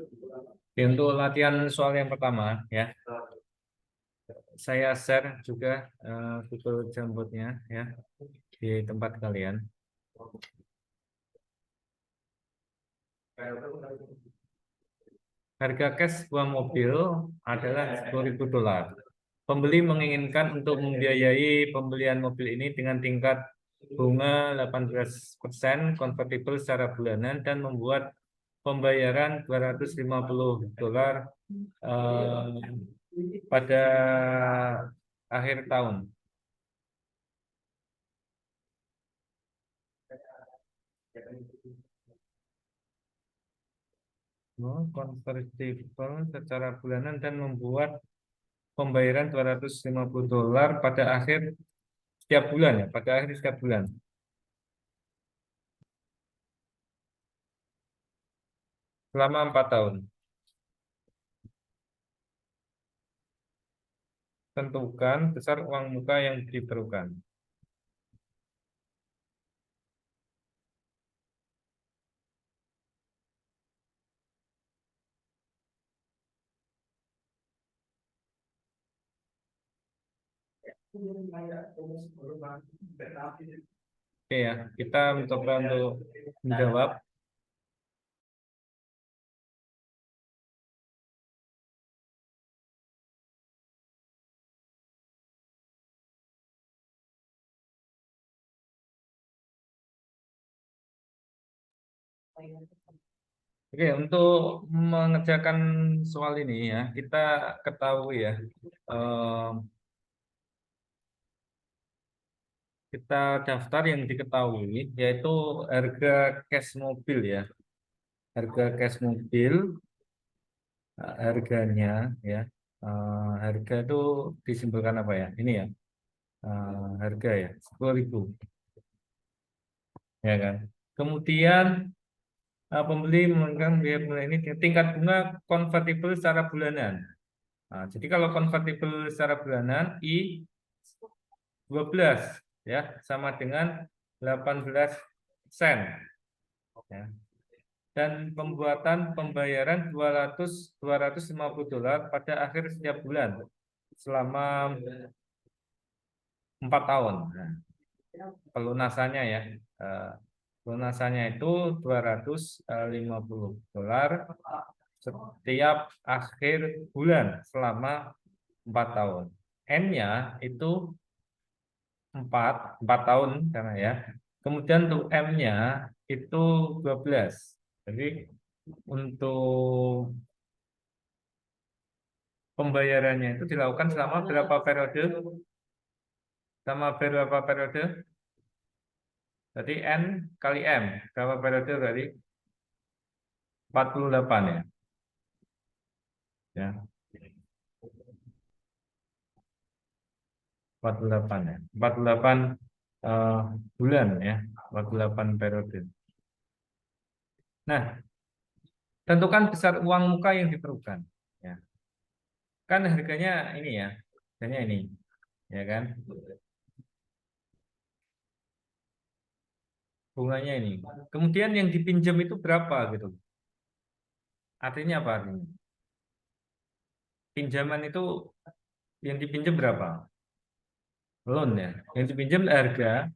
Oke, untuk latihan soal yang pertama ya, saya share juga Google Jamboardnya ya di tempat kalian. Harga cash sebuah mobil adalah $10.000. Pembeli menginginkan untuk membiayai pembelian mobil ini dengan tingkat bunga 18% konvertibel secara bulanan dan membuat pembayaran $250 pada akhir tahun. Konvertibel secara bulanan dan membuat pembayaran $250 pada akhir setiap bulan ya, pada akhir setiap bulan. Selama 4 tahun. Tentukan besar uang muka yang diperlukan. Oke ya, kita mencoba untuk menjawab. Oke, untuk mengerjakan soal ini ya, kita ketahui ya, eh, kita daftar yang diketahui yaitu harga cash mobil ya, harga cash mobil, harganya ya, harga itu disimpulkan apa ya? Ini ya, harga ya, 10.000 ya kan. Kemudian pembeli memegang biaya bunga ini tingkat bunga konvertibel secara bulanan. Nah, jadi kalau konvertibel secara bulanan I 12 ya sama dengan 18 sen ya. Dan pembuatan pembayaran $250 pada akhir setiap bulan selama 4 tahun. Nah, pelunasannya ya. Lunasannya itu $250 setiap akhir bulan selama 4 tahun. N-nya itu 4 tahun karena ya. Kemudian untuk M-nya itu 12. Jadi untuk pembayarannya itu dilakukan selama berapa periode? Selama berapa periode? Jadi N kali M. Berapa periode berarti? 48 ya. Ya, 48 ya. 48 bulan ya. 48 periode. Nah, tentukan besar uang muka yang diperlukan. Ya. Kan harganya ini ya. Harganya ini. Ya kan? Bunganya ini. Kemudian yang dipinjam itu berapa gitu. Artinya apa artinya? Pinjaman itu yang dipinjam berapa? Loan ya. Yang dipinjam harga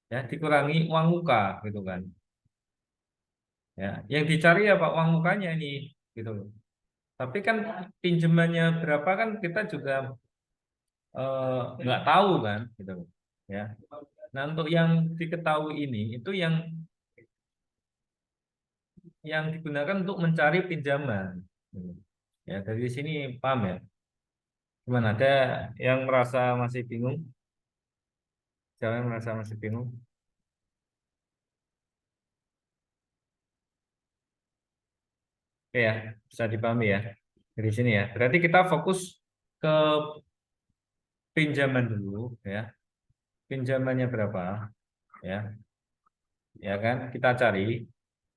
ya dikurangi uang muka gitu kan. Ya, yang dicari apa uang mukanya ini gitu loh. Tapi kan pinjamannya berapa kan kita juga nggak tahu kan gitu loh. Ya. Nah, untuk yang diketahui ini itu yang digunakan untuk mencari pinjaman. Gitu. Ya, dari sini paham ya. Gimana ada yang merasa masih bingung? Siapa yang merasa masih bingung? Oke ya, bisa dipahami ya. Dari sini ya. Berarti kita fokus ke pinjaman dulu ya. Pinjamannya berapa? Ya, ya kan? Kita cari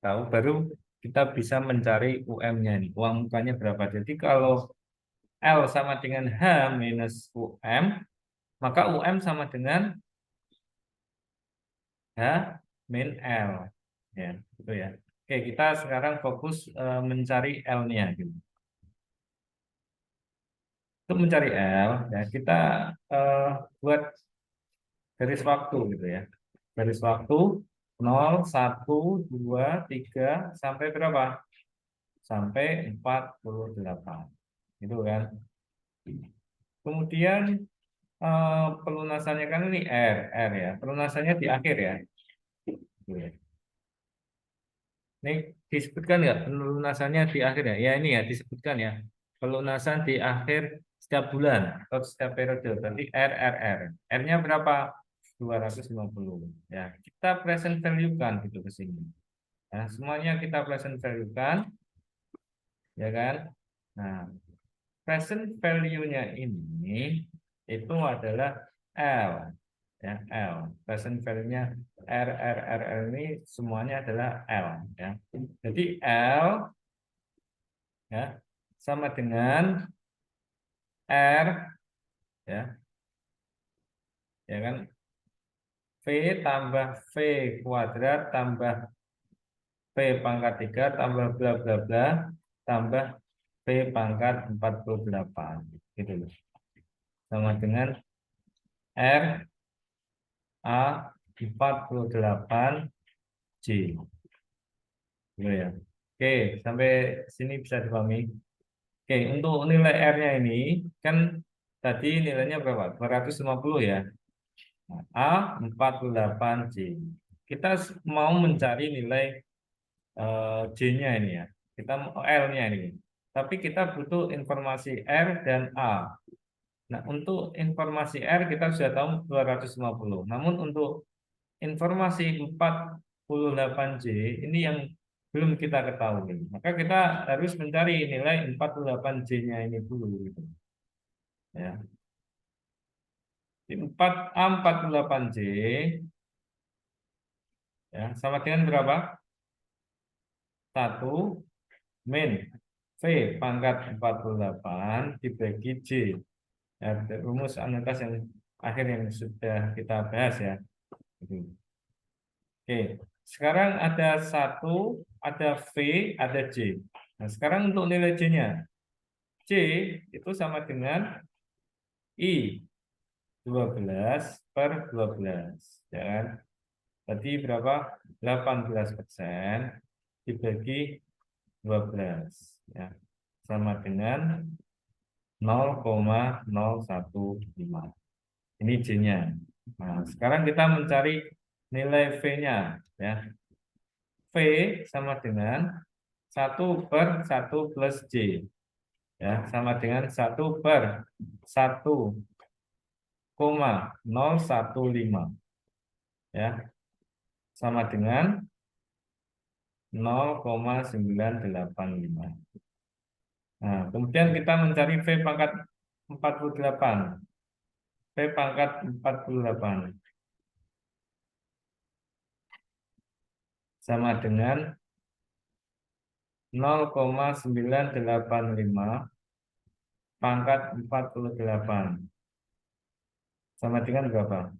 tahu baru kita bisa mencari UM-nya nih. Uang mukanya berapa? Jadi kalau L sama dengan H minus UM, maka UM sama dengan H min L. Ya, gitu ya. Oke Oke, kita sekarang fokus mencari L-nya gitu. Untuk mencari L, ya kita eh, buat garis waktu gitu ya. Garis waktu 0, 1, 2, 3 sampai berapa? Sampai 48. Gitu kan. Kemudian pelunasannya kan ini R ya. Pelunasannya di akhir ya. Gitu ya. Ini disebutkan nggak pelunasannya di akhir ya? Ya ini ya disebutkan ya. Pelunasan di akhir setiap bulan atau setiap periode. Berarti R. R-nya berapa? 250. Ya, kita present value kan gitu ke sini. Nah, semuanya kita present value kan, ya kan? Nah, present value-nya ini itu adalah L. Ya, L. Present value-nya R ini semuanya adalah L. Ya. Jadi L ya sama dengan R ya ya kan V tambah V kuadrat tambah V pangkat 3 tambah bla bla bla tambah V pangkat 48 gitu loh sama dengan R A 48 J gitu ya. Oke, sampai sini bisa dipahami. Oke, untuk nilai R-nya ini kan tadi nilainya berapa? 250 ya. A 48 J. Kita mau mencari nilai J-nya ini ya. Kita L-nya ini. Tapi kita butuh informasi R dan A. Nah, untuk informasi R kita sudah tahu 250. Namun untuk informasi 48J ini yang belum kita ketahui. Maka kita harus mencari nilai 48J-nya ini dulu gitu. Ya. 4A 48J ya, sama dengan berapa? 1 min V pangkat 48 dibagi J. Ya, rumus anutas yang akhir yang sudah kita bahas ya. Oke, sekarang ada 1, ada V, ada J. Nah, sekarang untuk nilai J-nya. J itu sama dengan I 12/12. Ya kan? Tadi berapa? 18% dibagi 12 ya. Sama dengan 0,015. Ini J-nya. Nah, sekarang kita mencari nilai V-nya ya. V sama dengan 1/1 plus J ya, sama dengan 1/1,015 ya, sama dengan 0,985. Nah, kemudian kita mencari V pangkat 48. V pangkat 48 sama dengan 0,985 pangkat 48 sama dengan berapa?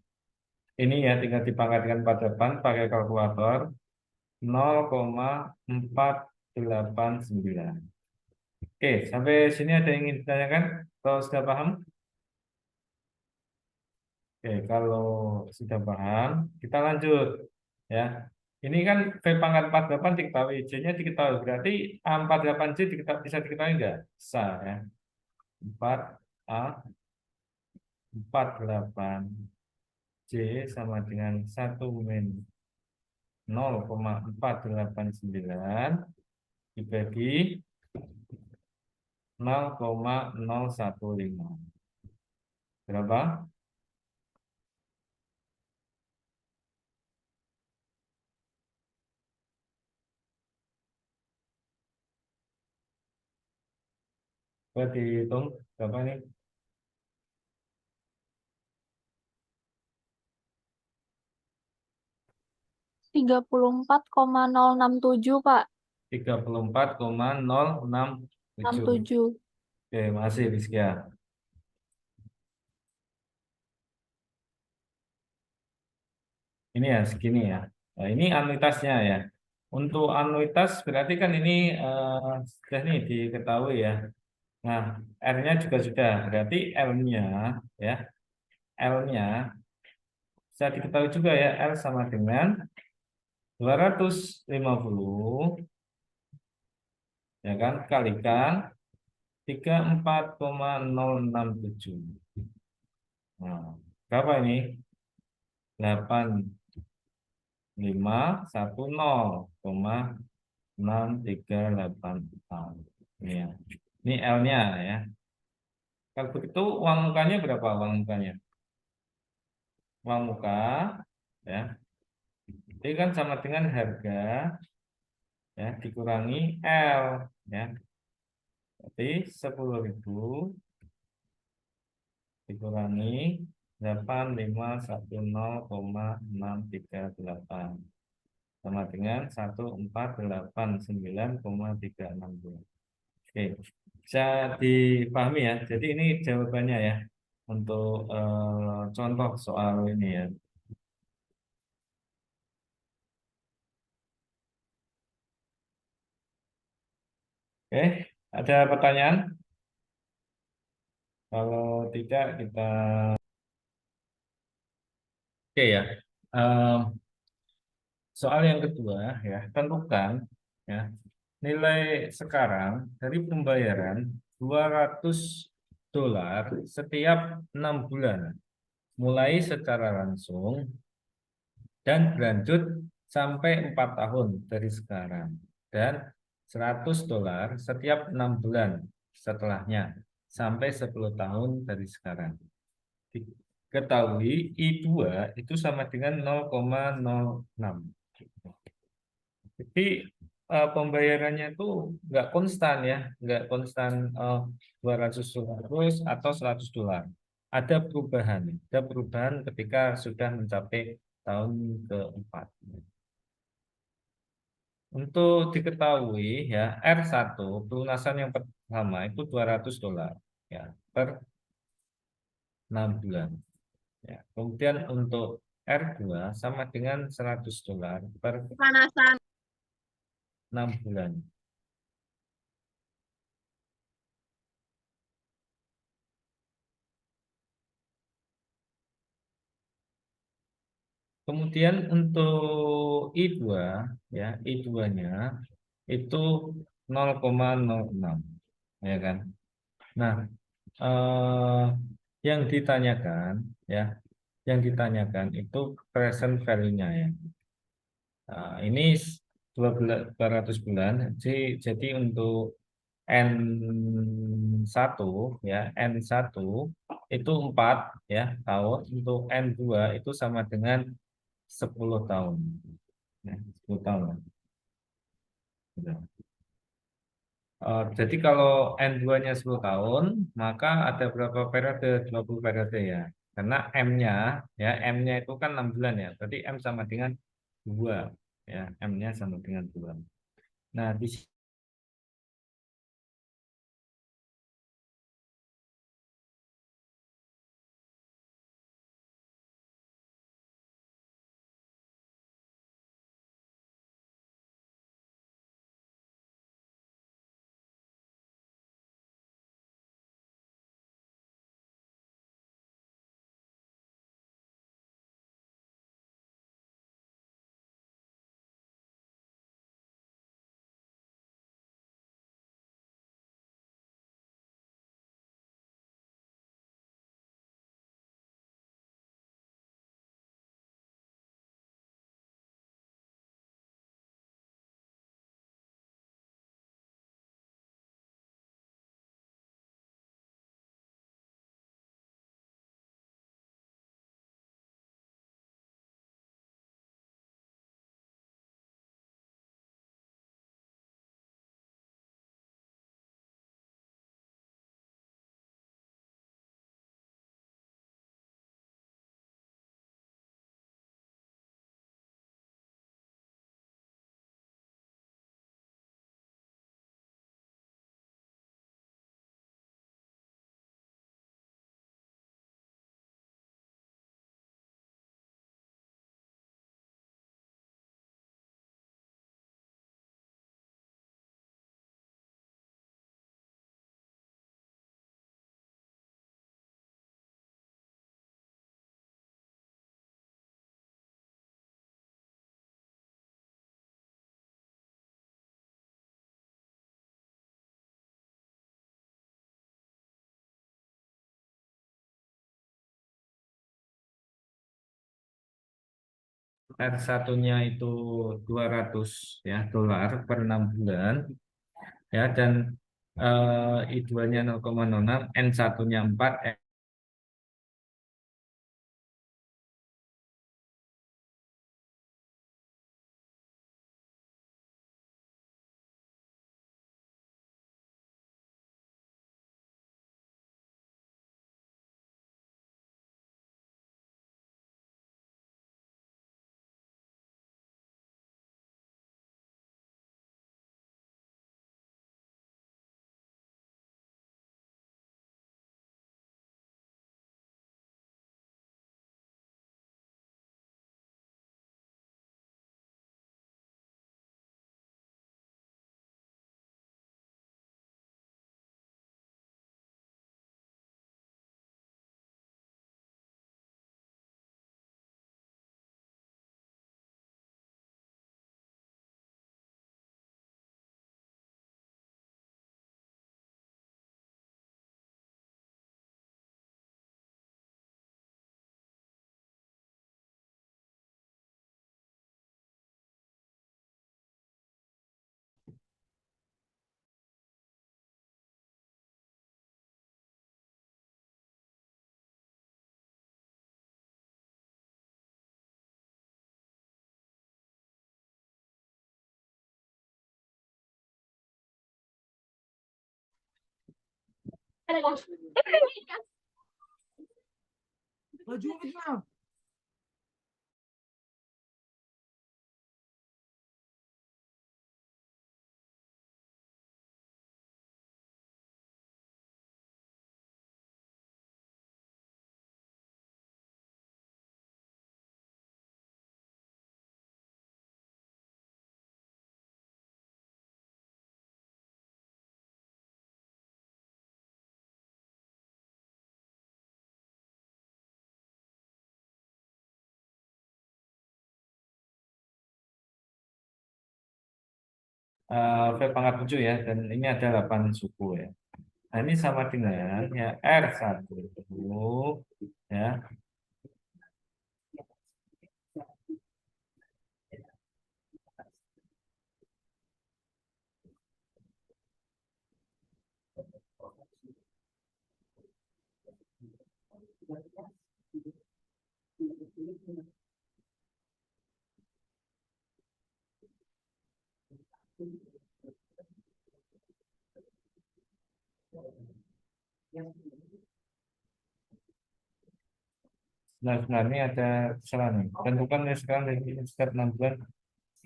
Ini ya tinggal dipangkatkan 48 pakai kalkulator 0,489. Oke, sampai sini ada yang ingin ditanyakan? Kalau sudah paham? Oke, kalau sudah paham, kita lanjut. Ya, ini kan V pangkat 48 diketahui, J-nya diketahui. Berarti A48J bisa diketahui enggak? Bisa ya. 4A 48J sama dengan 1 min 0,489 dibagi 0,015. Berapa? Coba dihitung berapa nih? 34,067 Pak. 34,067. 67. Oke, masih Rizkia. Ini ya segini ya. Nah, ini anuitasnya ya. Untuk anuitas berarti kan ini sudah nih diketahui ya. Nah, R-nya juga sudah. Berarti L-nya ya, L-nya bisa diketahui juga ya, L sama dengan 250 ya kan kalikan 34,067. Nah, berapa ini? 851,638. Ini ya. Ini L-nya ya. Kalau begitu uang mukanya berapa uang mukanya? Uang muka ya. Ini kan sama dengan harga ya dikurangi L ya. Berarti 10.000 dikurangi 8510,638 sama dengan 1489,360. Oke, bisa dipahami ya. Jadi ini jawabannya ya untuk contoh soal ini ya. Oke, ada pertanyaan? Kalau tidak kita oke ya. Em, Soal yang kedua ya, tentukan ya nilai sekarang dari pembayaran $200 setiap 6 bulan, mulai secara langsung dan berlanjut sampai 4 tahun dari sekarang, dan $100 setiap 6 bulan setelahnya sampai 10 tahun dari sekarang. Diketahui I2 itu sama dengan 0,06. Jadi pembayarannya itu nggak konstan ya, nggak konstan $200 terus atau $100. Ada perubahan ketika sudah mencapai tahun keempat. Untuk diketahui ya, R1 pelunasan yang pertama itu $200 ya per 6 bulan. Ya. Kemudian untuk R2 sama dengan $100 per Panasan. 6 bulan. Kemudian untuk I2 ya, I2-nya itu 0,06 ya kan. Nah, eh, yang ditanyakan ya, yang ditanyakan itu present value-nya ya. Nah, ini 200 bulan. Jadi untuk N1 ya, N1 itu 4 ya tahun, untuk N2 itu sama dengan 10 tahun. Ya, 10 tahun. Gitu. Jadi kalau N2-nya 10 tahun, maka ada berapa periode? 20 periode ya. Karena M-nya ya, M-nya itu kan 6 bulan ya. Berarti M sama dengan 2 ya, M-nya sama dengan 2. Nah, di R1-nya itu 200 ya dolar per 6 bulan ya, dan I2-nya 0,06, N1-nya 4. V pangkat 7 ya, dan ini ada 8 suku ya. Nah, ini sama dengan ya R1 ya. Nah, sebenarnya ada kesalahan nih. Tentukan ya sekarang dari setiap 6 bulan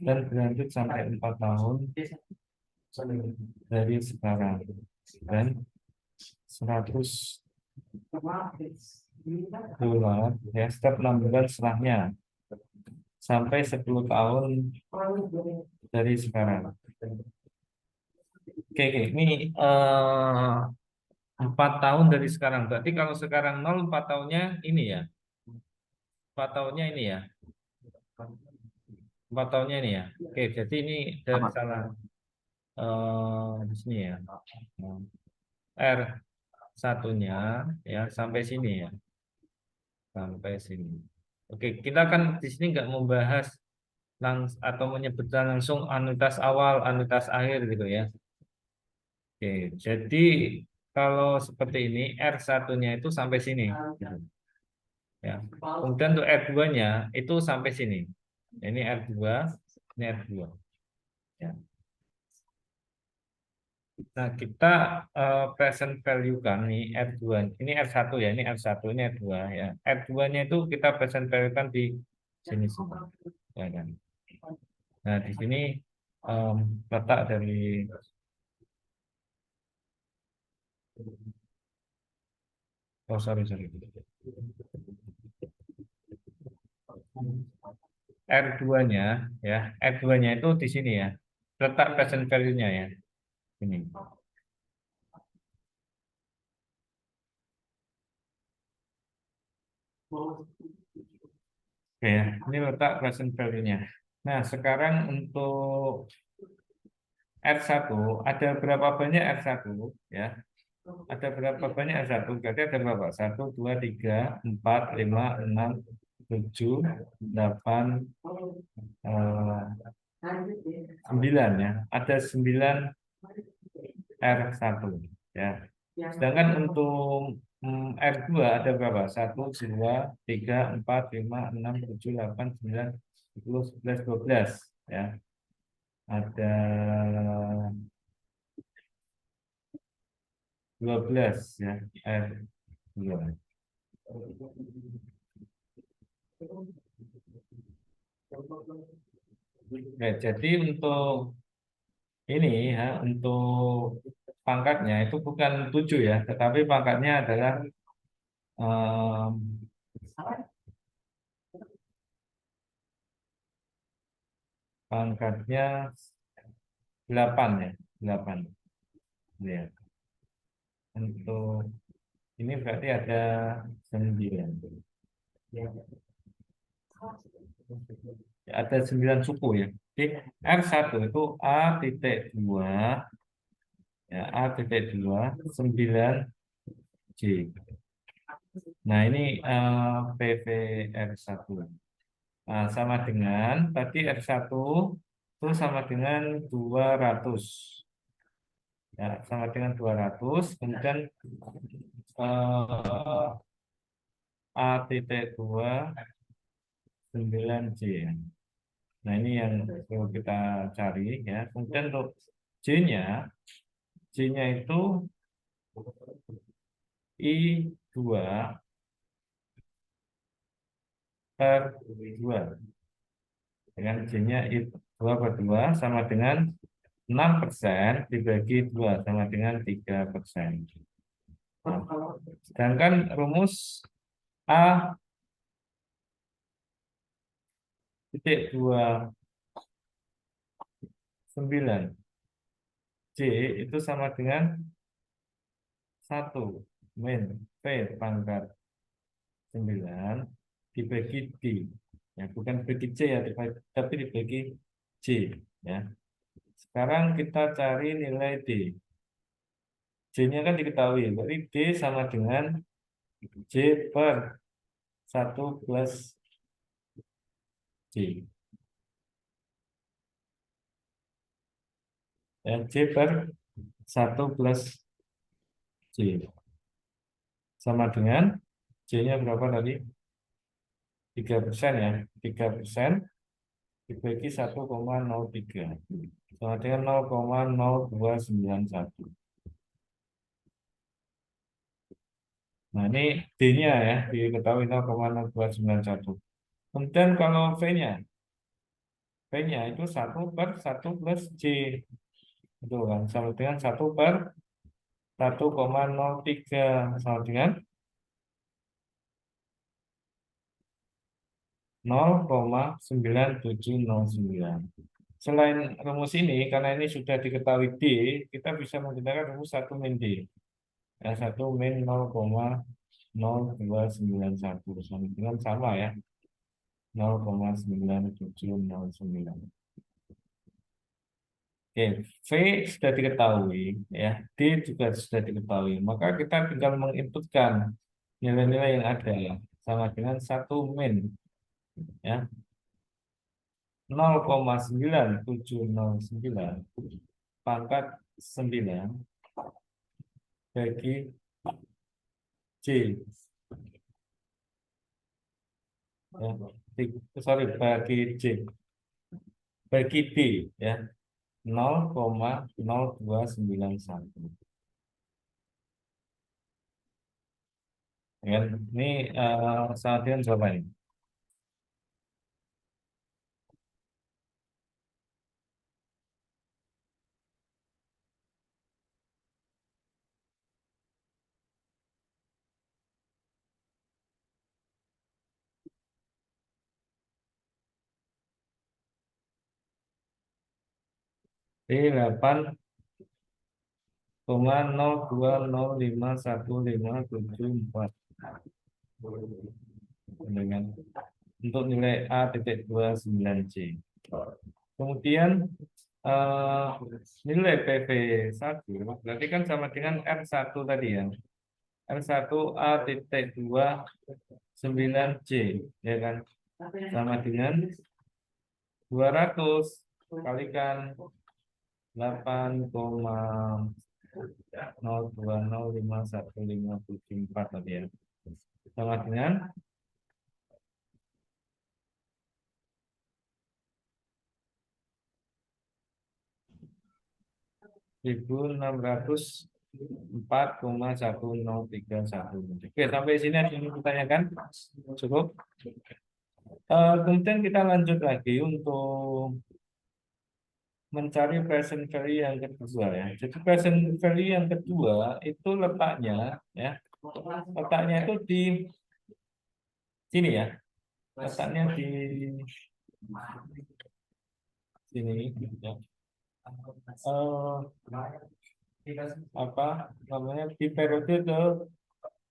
dan berlanjut sampai 4 tahun dari sekarang, dan 100 dolar ya setiap 6 bulan setelahnya sampai 10 tahun dari sekarang. Oke, oke. Ini 4 tahun dari sekarang. Berarti kalau sekarang 0, 4 tahunnya ini ya. 4 tahunnya ini ya. 4 tahunnya ini ya. Oke, jadi ini ada salah di sini ya. R satunya ya sampai sini ya. Sampai sini. Oke, kita kan di sini nggak membahas atau menyebutkan langsung anuitas awal, anuitas akhir gitu ya. Oke, jadi kalau seperti ini R1-nya itu sampai sini. Ya. Kemudian untuk R2-nya itu sampai sini. Ini R2, ini R2. Ya. Nah, kita present value kan nih R2. Ini R1 ya, ini R1, ini R2 ya. R2-nya itu kita present value kan di sini semua. Ya kan. Nah, di sini em, letak dari sorry. R2-nya ya, R2-nya itu di sini ya. Letak present value-nya ya. Ini. Oke ya, ini letak present value-nya. Nah, sekarang untuk R1 ada berapa banyak R1 ya? Ada berapa banyak R1? Berarti ada berapa? 1, 2, 3, 4, 5, 6. 7, 8, 9 ya. Ada 9 R1 ya. Sedangkan untuk R2 ada berapa? 1, 2, 3, 4, 5, 6, 7, 8, 9, 10, 11, 12 ya. Ada 12 ya R2. Oke, jadi untuk ini ya, untuk pangkatnya itu bukan 7 ya, tetapi pangkatnya adalah em, pangkatnya 8 ya, 8. Ya. Untuk ini berarti ada 9. Ada 9 suku ya. Jadi R1 itu A titik 2 ya, A titik 2 9 J. Nah ini PV R1. Nah, sama dengan tadi R1 itu sama dengan 200 ya, sama dengan 200. Kemudian A titik 2 9 J ya. Nah ini yang perlu kita cari ya. Kemudian untuk J-nya itu I2 per 2 dengan J-nya I2 per 2 sama dengan 6% dibagi 2 sama dengan 3%. Nah, sedangkan rumus A titik 29 J itu sama dengan 1 min P pangkat 9 dibagi D ya, bukan dibagi C ya, tapi dibagi J ya. Sekarang kita cari nilai D. J-nya kan diketahui, berarti D sama dengan J per 1 plus J. Ya, J per 1 plus J. Sama dengan J-nya berapa tadi? 3% ya. 3% dibagi 1,03. Sama dengan 0,0291. Nah, ini D-nya ya, diketahui 0,0291. Kemudian kalau V-nya, V-nya itu 1 per 1 plus J. Itu kan, sama dengan 1 per 1,03. Sama dengan 0,9709. Selain rumus ini, karena ini sudah diketahui D, kita bisa menggunakan rumus 1 min D. Ya, 1 min 0,0291 sama dengan sama ya, 0,9709. Oke, V sudah diketahui, ya, D juga sudah diketahui. Maka kita tinggal menginputkan nilai-nilai yang ada ya, sama dengan 1 min ya 0,9709 pangkat 9 bagi J ya, bagi J bagi D ya 0,0291 ya, ini sama dengan jawabannya. D 8,0205157 dengan untuk nilai A titik 29 J. Kemudian nilai PV1 berarti kan sama dengan R1 tadi ya. R1A titik 2 9C, ya kan? Sama dengan 200 kalikan 8,0205154 tadi ya. Sama dengan 1.604,1031. Oke, sampai sini ada yang ditanyakan? Cukup. Kemudian kita lanjut lagi untuk mencari present value yang kedua ya. Jadi present value yang kedua itu letaknya ya. Letaknya itu di sini ya. Letaknya di sini ya. Apa namanya di periode ke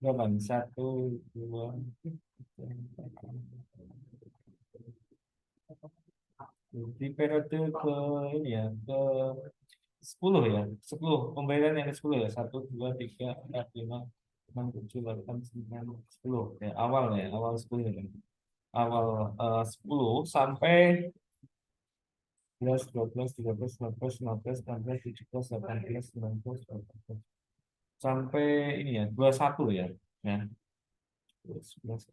berapa nih? Satu, dua, di periode ke ini ya ke 10 ya, 10 pembayaran yang ke 10 ya, 1, 2, 3, 4, 5, 6, 7, 8, 9, 10 ya, awal 10 ya, awal 10 sampai 11, 12, 13, 14, 15, 16, 17, 18, 19, 20, sampai ini ya 21 ya, ya 11,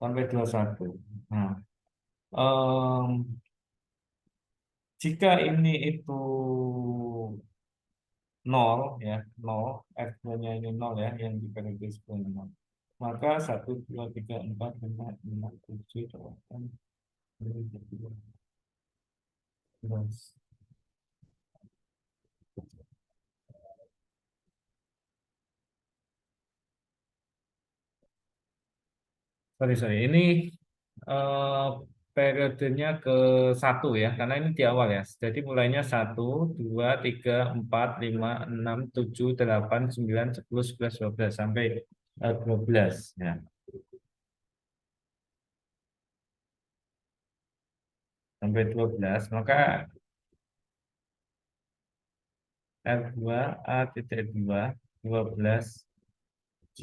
sampai 21. Nah, em, jika ini itu nol ya, nol, F-nya ini nol ya, yang di periode 10 nol. Maka 1, 2, 3, 4, 5, 6, 7, 8, 9, 11. Sorry, ini eh, periodenya ke satu ya, karena ini di awal ya. Jadi mulainya 1, 2, 3, 4, 5, 6, 7, 8, 9, 10, 11, 12 sampai 12 ya. Sampai 12, maka R2A titik 2 12C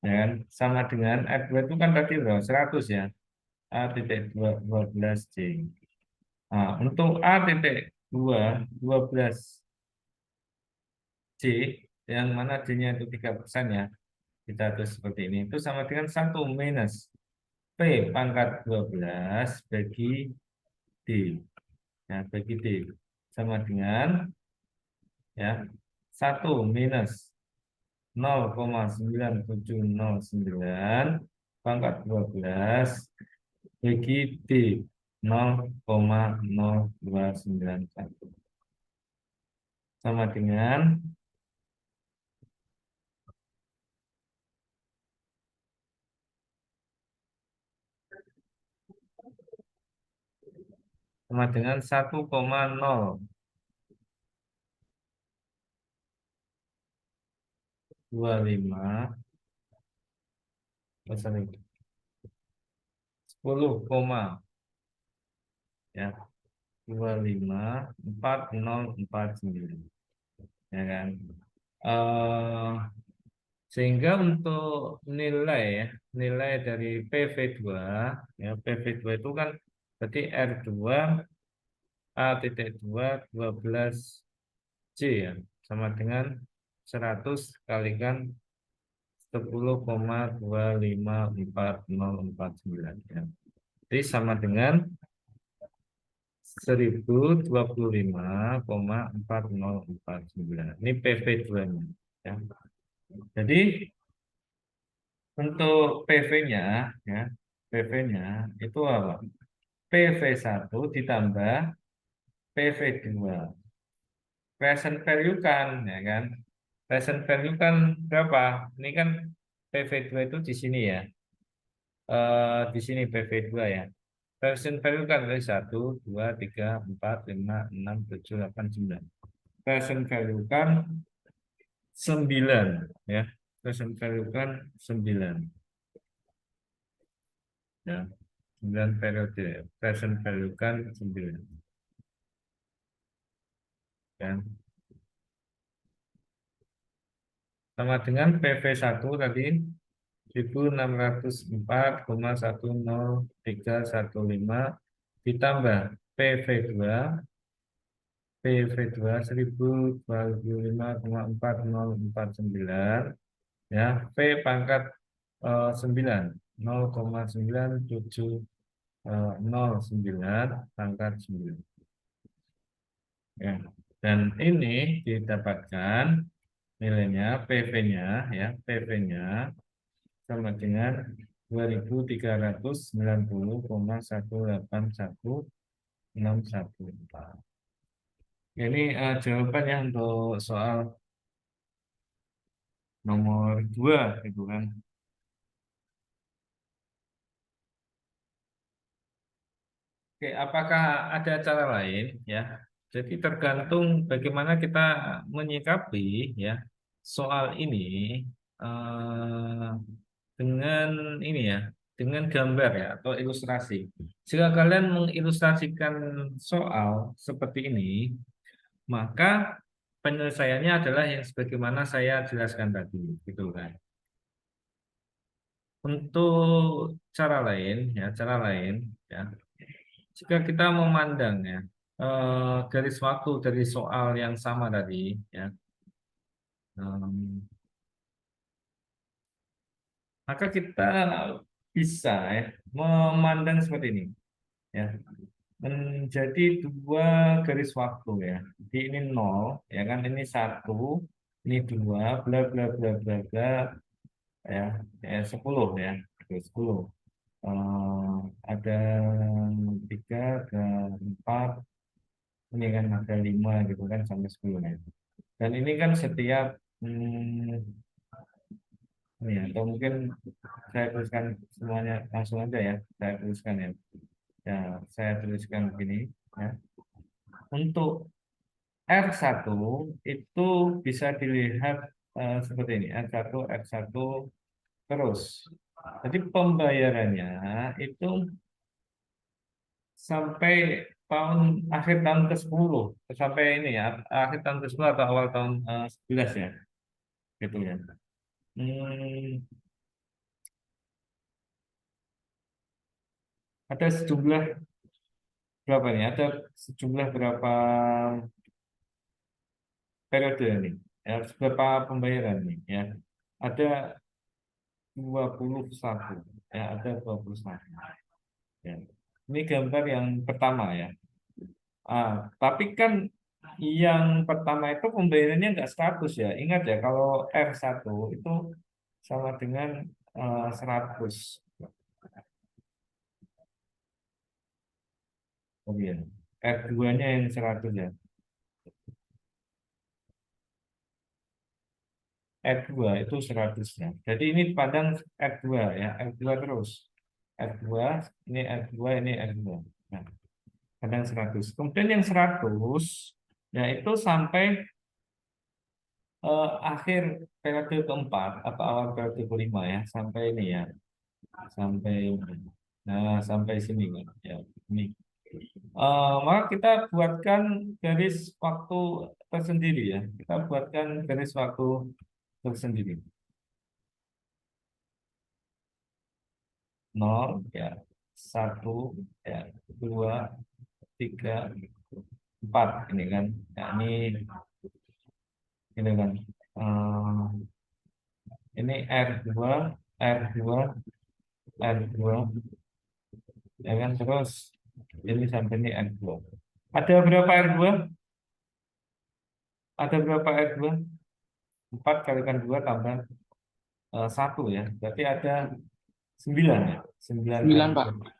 ya kan? Sama dengan R2 itu kan tadi berapa? 100 ya. A titik 2 12C. Nah, untuk A titik 2 12C yang mana D-nya itu 3% ya. Kita tulis seperti ini. Itu sama dengan 1 minus P pangkat 12 bagi D. Ya, bagi D. Sama dengan ya 1 minus 0,9709 pangkat 12 bagi D 0,0291 sama dengan 1,025 10, ya 254049 ya kan. Eh, sehingga untuk nilai ya, nilai dari PV2 ya, PV2 itu kan berarti R2 A titik 2 12C ya, sama dengan 100 kalikan 10,254049 ya. Jadi sama dengan 1025,4049. Ini PV2-nya ya. Jadi untuk PV-nya ya, PV-nya itu apa? PV1 ditambah PV2. Present value kan ya kan? Present value kan berapa? Ini kan PV2 itu di sini ya. Di sini PV2 ya. Present value kan dari 1, 2, 3, 4, 5, 6, 7, 8, 9. Present value kan 9 ya. Present value kan 9 ya. 9 periode. Present value kan 9 ya. sama dengan PV1 tadi 1604,10315 ditambah PV2 PV2 1025,4049 ya P pangkat 9 0,9709 pangkat 9 ya. Dan ini didapatkan nilainya PV-nya ya PV-nya sama dengan 2390,1816114. Ini jawabannya untuk soal nomor 2 itu kan. Oke, apakah ada cara lain ya? Jadi tergantung bagaimana kita menyikapi ya soal ini eh, dengan ini ya, dengan gambar ya atau ilustrasi. Jika kalian mengilustrasikan soal seperti ini, maka penyelesaiannya adalah yang sebagaimana saya jelaskan tadi, gitu kan. Untuk cara lain ya, cara lain ya. Jika kita memandang ya garis waktu dari soal yang sama tadi ya, em, maka kita bisa ya memandang seperti ini ya, menjadi dua garis waktu ya. Jadi ini nol ya kan, ini satu, ini dua, bla bla bla bla bla ya, 10 ya, oke, 10. Ada tiga, ada empat, ini kan ada lima gitu kan sampai 10 ya. Dan ini kan setiap ini ya, atau mungkin saya tuliskan semuanya langsung aja ya, saya tuliskan ya. Ya, saya tuliskan begini ya. Untuk R1 itu bisa dilihat seperti ini, R1 R1 terus. Jadi pembayarannya itu sampai akhir tahun ke-10, sampai ini ya, akhir tahun ke-10 atau awal tahun 11 ya, gitu ya. Hmm, ada sejumlah berapa nih? Ada sejumlah berapa periode ini? Ya, berapa pembayaran nih? Ya, ada 21 ya, ada 21 ya. Ini gambar yang pertama ya. Tapi kan yang pertama itu pembayarannya nggak 100 ya. Ingat ya, kalau R1 itu sama dengan 100. Oh iya. R2-nya yang 100 ya. R2 itu 100-nya. Jadi ini pandang R2 ya, R2 terus. R2, ini R2, ini R2. Nah, kadang 100. Kemudian yang 100 ya itu sampai akhir periode keempat atau awal periode kelima ya, sampai ini ya, sampai nah sampai sini kan ya, ini. Maka kita buatkan garis waktu tersendiri ya, kita buatkan garis waktu tersendiri. Nol ya, satu ya, dua, tiga, empat ini kan. Ya, ini kan. Ini R2, R2, R2, ya kan, terus ini sampai ini R2. Ada berapa R2? Ada berapa R2? 4 kalikan 2 tambah 1 ya. Berarti ada 9 ya. 9 9, R2. Pak.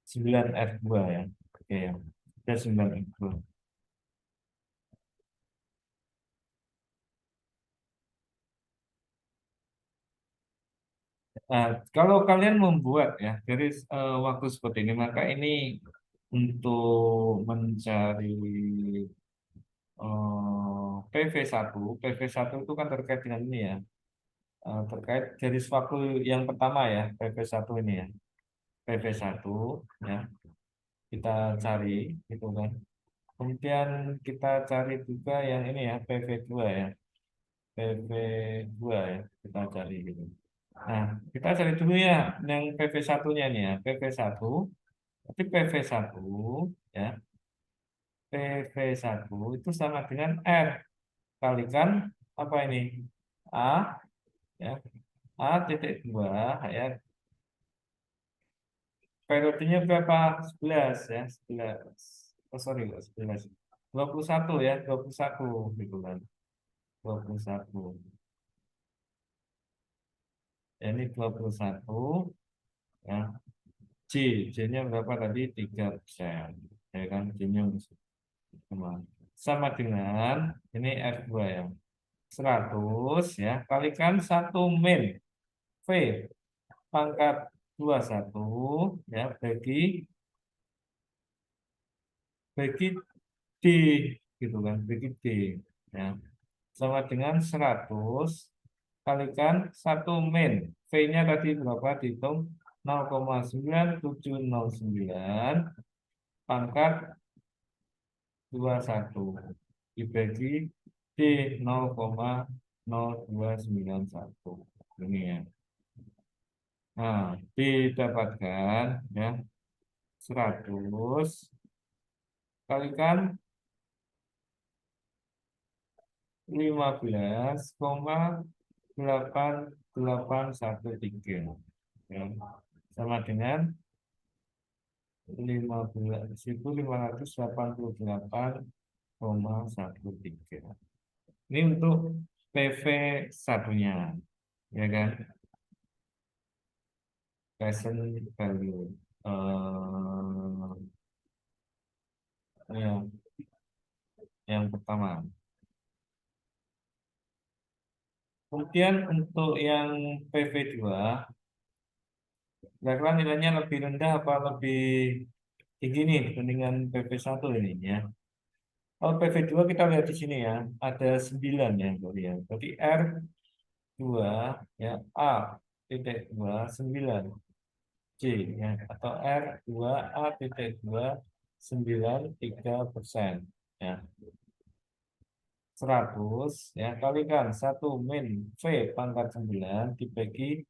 9 R2 ya. Oke ya. Ada 9 R2. Nah, kalau kalian membuat ya garis waktu seperti ini, maka ini untuk mencari PV1, PV1 itu kan terkait dengan ini ya, terkait garis waktu yang pertama ya, PV1 ini ya, PV1 ya, kita cari gitu kan. Kemudian kita cari juga yang ini ya, PV2 ya, PV2 ya, kita cari gitu. Nah, kita cari dulu ya yang PV1-nya nih ya. PV1, berarti PV1 ya. PV1 itu sama dengan R kalikan apa ini? A ya. A titik 2 ya. Periodenya berapa? 11 ya, 11. Oh sorry, 11. 21 ya, 21 gitu kan. 21. Ya, ini 21 ya. C, C-nya berapa tadi? 3%. Ya kan, C-nya sama. Sama dengan ini F2 ya. 100 ya, kalikan 1 min V pangkat 21 ya bagi D gitu kan, bagi D ya. Sama dengan 100 kalikan 1 min. V-nya tadi berapa? Dihitung 0,9709 pangkat 21 dibagi D 0,0291. Ini ya. Nah, didapatkan ya 100 kalikan 15,8813 ya. Sama dengan 15.588,13. Ini untuk PV satunya, ya kan? Present value. Ya, yang pertama. Kemudian untuk yang PV2, kira-kira nilainya lebih rendah apa lebih tinggi nih dibandingkan PV1 ini ya. Kalau PV2 kita lihat di sini ya, ada 9 ya, lihat. Berarti R2 ya A titik 2 9 C ya atau R2 A titik 2 93% ya. 100 ya kalikan 1 min V pangkat 9 dibagi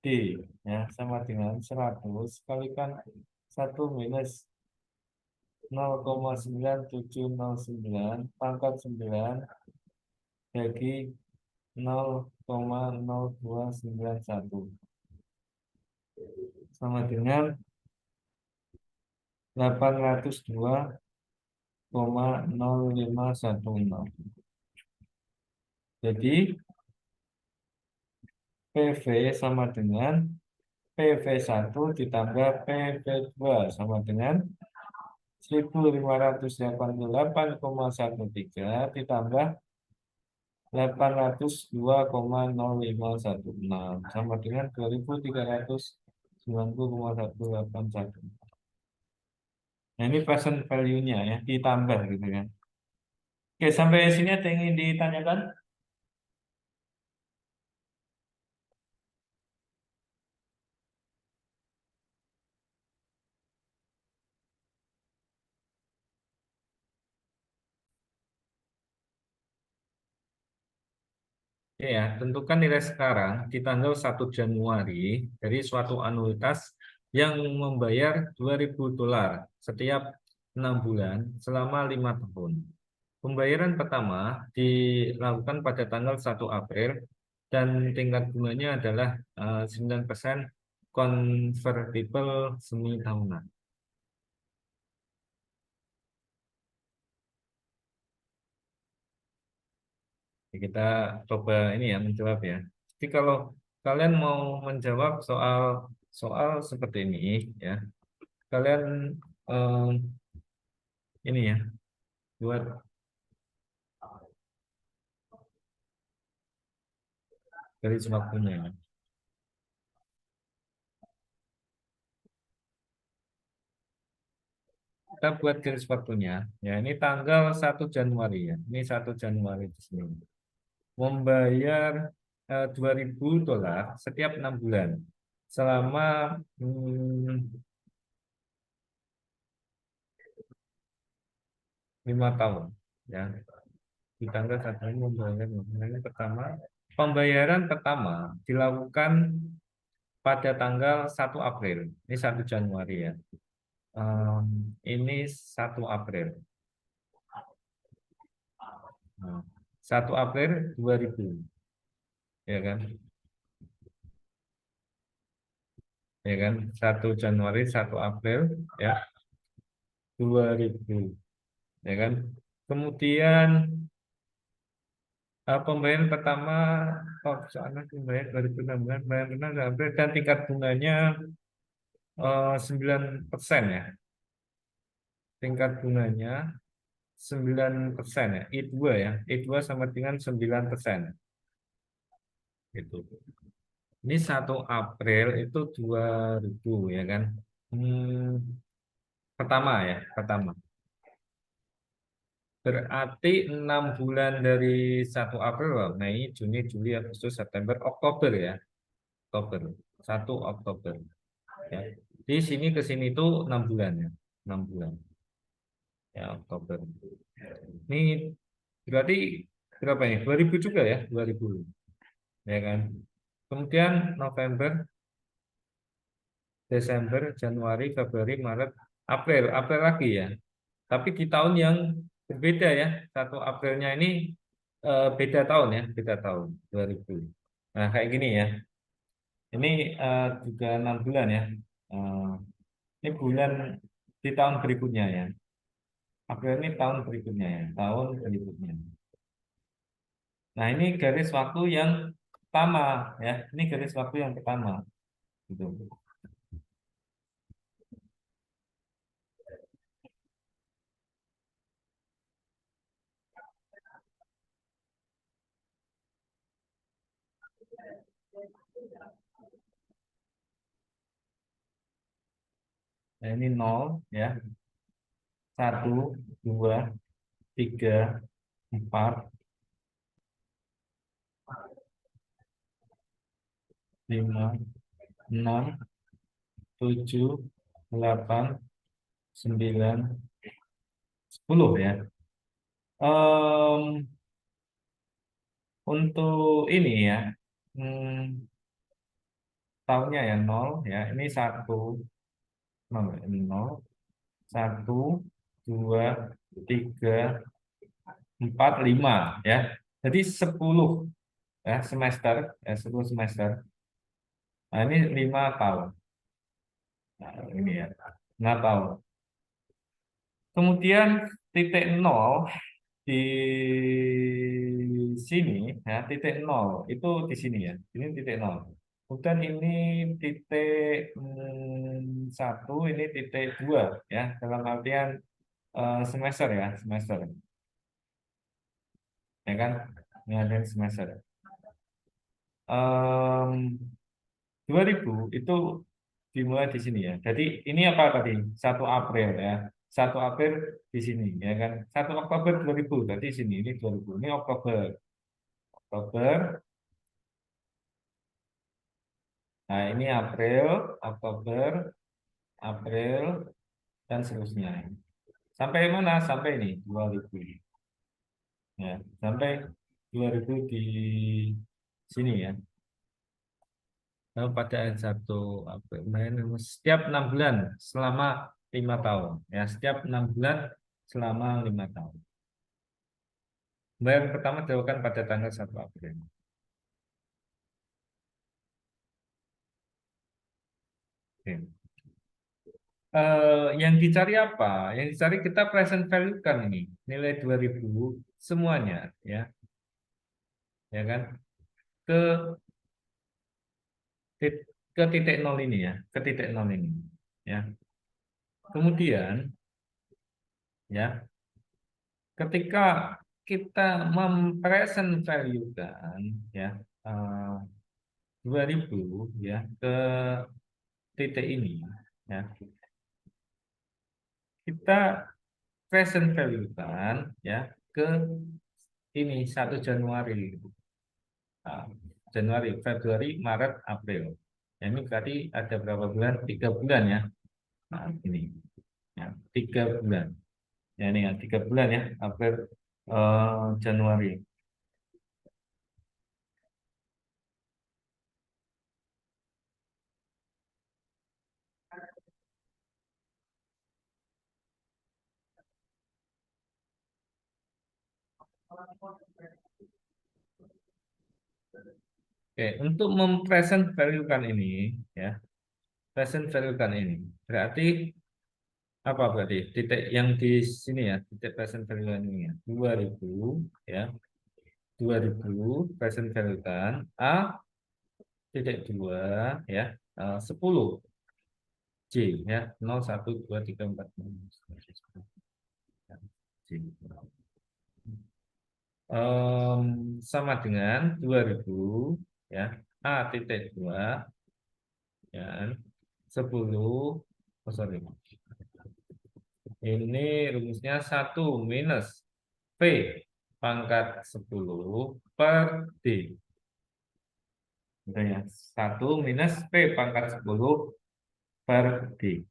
D ya sama dengan 100 kalikan 1 minus 0,9709 pangkat 9 bagi 0,0291 sama dengan 802,0510. Jadi PV sama dengan PV1 ditambah PV2 sama dengan 1588,13 ditambah 802,0516 sama dengan 2390,181. Nah, ini present value-nya ya, ditambah gitu kan. Oke, sampai sini ada yang ingin ditanyakan? Ya, tentukan nilai sekarang di tanggal 1 Januari dari suatu anuitas yang membayar $2.000 setiap 6 bulan selama 5 tahun. Pembayaran pertama dilakukan pada tanggal 1 April dan tingkat bunganya adalah 9% convertible semi tahunan. Kita coba ini ya menjawab ya. Jadi kalau kalian mau menjawab soal soal seperti ini ya, kalian eh, ini ya buat garis waktunya. Kita buat garis waktunya. Ya ini tanggal 1 Januari ya. Ini 1 Januari di sini. Membayar $2.000 setiap 6 bulan selama 5 tahun ya. di tanggal 1 pembayaran pertama. Pembayaran pertama dilakukan pada tanggal 1 April. Ini 1 Januari ya. Ini 1 April. Nah, 1 April 2000. Ya kan? Ya kan? 1 Januari 1 April ya 2000. Ya kan? Kemudian pembayaran pertama soalnya pembayaran 2016 pembayaran April dan tingkat bunganya 9% ya. Tingkat bunganya 9% ya. I2 ya. I2 sama dengan 9%. Gitu. Ini 1 April itu 2000 ya kan. Pertama ya, pertama. Berarti 6 bulan dari 1 April, Mei, Juni, Juli, Agustus, September, Oktober ya. Oktober. 1 Oktober. Ya. Di sini ke sini itu 6 bulan ya. 6 bulan. Ya, Oktober. Ini berarti berapa ini? 2000 juga ya, 2000. Ya kan? Kemudian November, Desember, Januari, Februari, Maret, April, April lagi ya. Tapi di tahun yang berbeda ya. 1 Aprilnya ini beda tahun ya, beda tahun 2000. Nah, kayak gini ya. Ini juga 6 bulan ya. Eh, ini bulan di tahun berikutnya ya. April ini tahun berikutnya ya, tahun berikutnya. Nah, ini garis waktu yang pertama ya. Ini garis waktu yang pertama gitu. Nah, ini 0 ya. 1 2 3 4 5 6 7 8 9 10 ya. Em, untuk ini ya. hmm, Tahunnya ya 0 ya. Ini 1 0 ini 0 1 2 3 4 5 ya. Jadi 10 ya semester ya 10 semester. Nah, ini 5 tahun. Nah, ini ya. 5 tahun. Kemudian titik 0 di sini ya titik 0 itu di sini ya. Ini titik 0. Kemudian ini titik 1, ini titik 2 ya dalam artian semester ya semester ya kan ini ada semester. 2000 itu dimulai di sini ya. Jadi ini apa tadi? 1 April ya. 1 April di sini ya kan. 1 Oktober 2000 berarti sini ini 2000. Ini Oktober. Oktober. Nah, ini April, Oktober, April dan seterusnya. Sampai mana? Sampai ini 2000. Ya, sampai 2000 di sini ya. Pada 1 April setiap 6 bulan selama 5 tahun ya setiap 6 bulan selama 5 tahun. Pembayaran pertama dilakukan pada tanggal 1 April. Oke. Yang dicari apa? Yang dicari kita present value kan ini nilai 2000 semuanya ya kan ke ke titik nol ini ya ke titik nol ini ya. Kemudian ya ketika kita mempresent value kan ya eh, 2000 ya ke titik ini ya kita present value kan ya ke ini 1 Januari. Nah, Januari, Februari, Maret, April. Ya, ini berarti ada berapa bulan? 3 bulan ya. Nah, ini ya, 3 bulan. Ya, ini ya 3 bulan ya. April, Januari. Oke, untuk mempresent value-kan ini, ya, present value-kan ini, berarti apa berarti? Titik yang di sini ya, titik present value ini ya, 2000, ya, 2000 present value-kan A titik 2, ya, 10 J, ya, 0, 1, 2, 3, 4, 5, 6, 7, 8, J. Sama dengan 2000, ya, A titik 2, ya, 10, oh sorry, ini rumusnya 1 minus P pangkat 10 per D. Udah ya, 1 minus P pangkat 10 per D.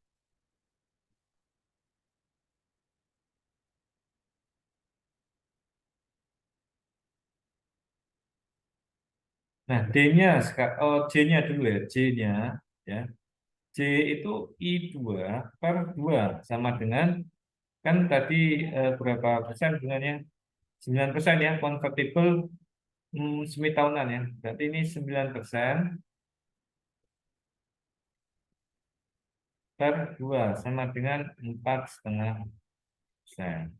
Nah, D-nya, J-nya dulu ya, J-nya, ya. J itu I2 per 2 sama dengan, kan tadi berapa persen bunganya? 9% ya, convertible semi tahunan ya. Berarti ini 9% per 2 sama dengan 4,5%.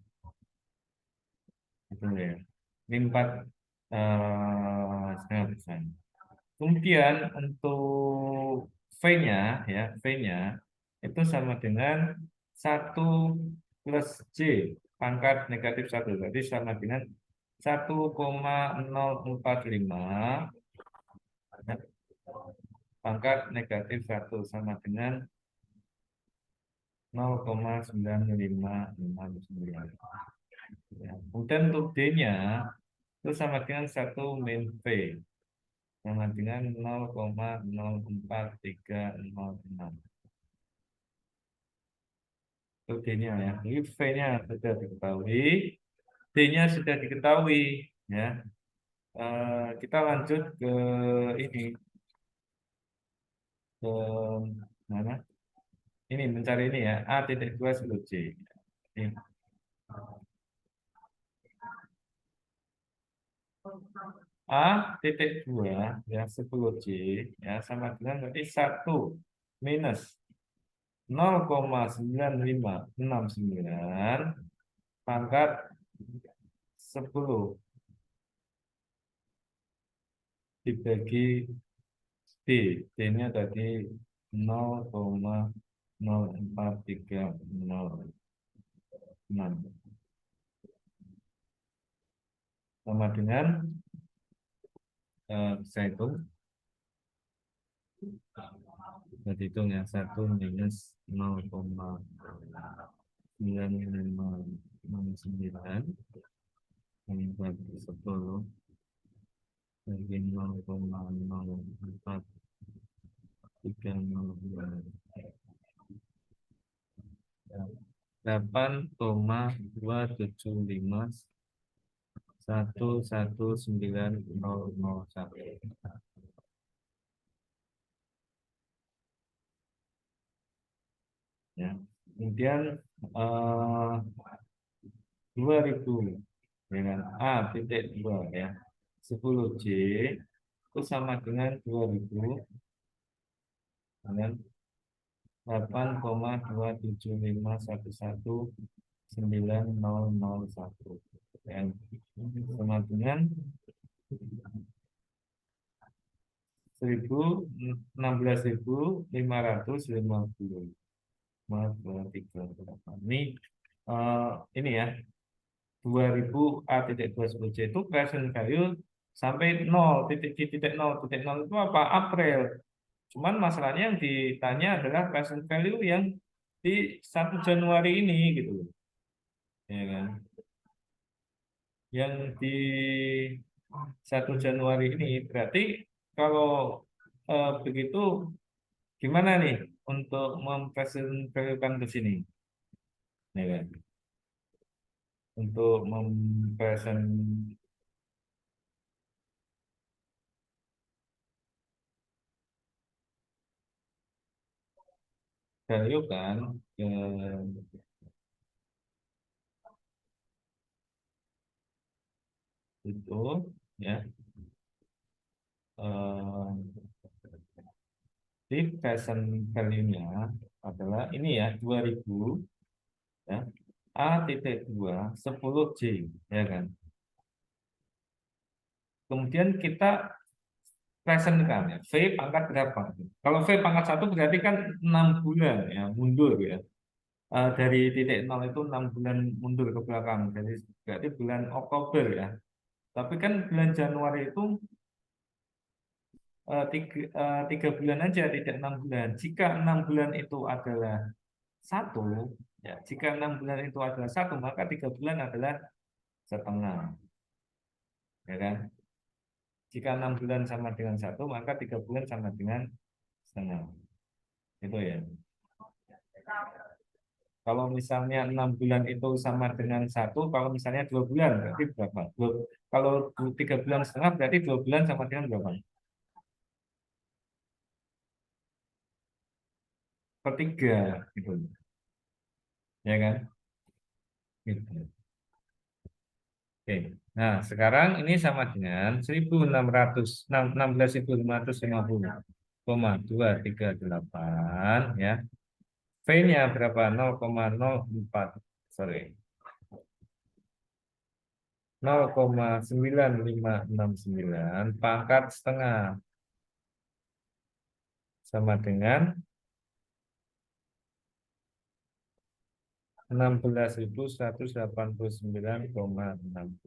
Itu ya. Ini 4,5%. Kemudian untuk V-nya ya, V-nya itu sama dengan 1 plus J pangkat negatif 1. Berarti sama dengan 1,045 ya, pangkat negatif 1 sama dengan 0,95559. Ya. Kemudian untuk D-nya itu sama dengan 1 min V sama dengan 0,04306. Itu D-nya ya. Ini V-nya sudah diketahui, D-nya sudah diketahui ya. Kita lanjut ke ini, ke mana? Ini mencari ini ya, A titik 2 10 J. Ini. A titik 2 ya 10 J ya sama dengan berarti 1 minus 0,9569 pangkat 10 dibagi D. D-nya tadi 0,04306 sama dengan saya hitung, kita hitung ya, 1 minus 0,9569 bagi 10 bagi 0,04306, 8,275 119,001 ya. Kemudian 2000 dengan A titik 2 ya 10 J itu sama dengan 2000 dengan 8,275119001 dan sama dengan 16.550. Maaf, 3 ini ini ya 2000 A titik 20 J itu present value sampai 0 titik titik 0 titik 0 itu apa? April. Cuman masalahnya yang ditanya adalah present value yang di 1 Januari ini gitu loh. Ya kan? Yang di 1 Januari ini berarti kalau begitu gimana nih untuk mempresent value-kan ke sini? Ya kan? untuk mempresent value kan itu ya eh, di present value-nya adalah ini ya 2000 ya A titik 2 10 J ya kan. Kemudian kita present kan ya V pangkat berapa? Kalau V pangkat 1 berarti kan 6 bulan ya mundur ya. Dari titik 0 itu 6 bulan mundur ke belakang. Jadi berarti bulan Oktober ya. Tapi kan bulan Januari itu 3 bulan aja, tidak 6 bulan. Jika 6 bulan itu adalah satu, ya, jika 6 bulan itu adalah satu, maka 3 bulan adalah setengah, ya kan? Jika 6 bulan sama dengan satu, maka 3 bulan sama dengan setengah. Itu ya. Kalau misalnya 6 bulan itu sama dengan satu, kalau misalnya 2 bulan berarti berapa? Kalau 3 bulan setengah berarti 2 bulan sama dengan berapa? Per tiga, gitu, ya kan? Gitu. Oke. Nah, sekarang ini sama dengan 16.238,238 ya. V-nya berapa? 0,04. Sorry. 0,9569 pangkat setengah sama dengan 16.189,6.